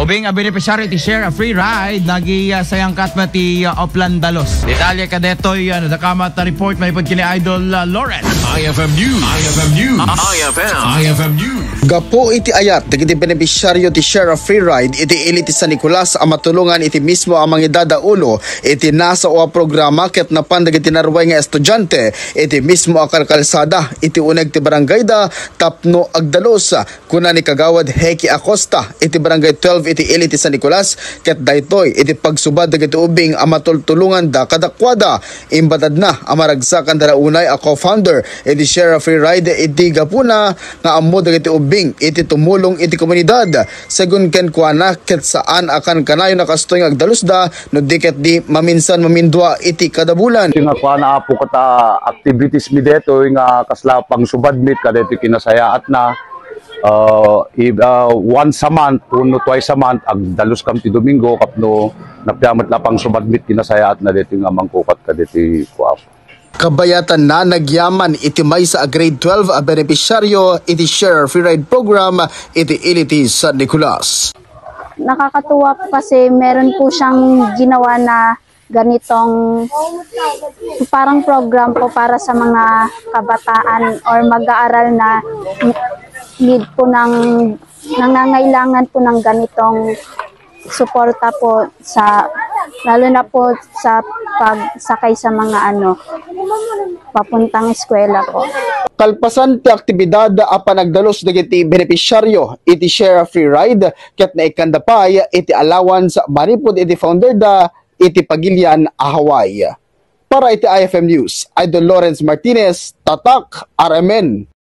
Ubing a beneficiary ti share a free ride nagi sayang katma ti Oplan Dalos. Detalye ka detoy nakama ta report may pod kini Idol Lawrence. IFM News. IFM News. IFM News. Gapo iti ayat dagiti beneficiaryo ti share a free ride iti ili ti San Nicolas ang matulungan iti mismo ang mga idadaulo iti nasa o programa ket napan dagiti narway nga estudyante iti mismo a kalsada iti uneg ti barangay da tapno agdalos kuna ni kagawad Heki Acosta iti barangay 12 iti ili ti San Nicolas ket daytoy iti pagsubad dagiti ubing a matultulungan da kadakwada imbatad na amaragsakan dala unay a co-founder iti share a free ride iti gapuna nga ammo dagiti ubing iti tumulong iti komunidad segun ken kuana ket saan akan kanayo nakastoy nga agdalos da no diket di maminsan mamindwa iti kada bulan nga kuana apo kata activities mi detoy nga kasla pang subad mit kada iti kinasayaat na once a month, puno twice a month, ag dalos kam ti Domingo, kapno napiamat na pang subadmit kinasayaat na dito nga mangkukat ka dito kuap. Kabayatan na nagyaman iti may sa grade 12 a beneficiaryo iti share free ride program iti iliti San Nicolas. Nakakatuwa po kasi meron po siyang ginawa na ganitong parang program po para sa mga kabataan or mag-aaral na need po nangangailangan po ng ganitong suporta po sa lalo na po sa pagsakay sa mga papuntang eskwela po. Kalpasan ti aktibidad apan nagdalos dagiti beneficiaryo iti share a free ride ket naikandapay iti allowance manipod iti founder da iti Pagilian a Hawaii. Para iti IFM News, Idol Lawrence Martinez, Tatak, RMN.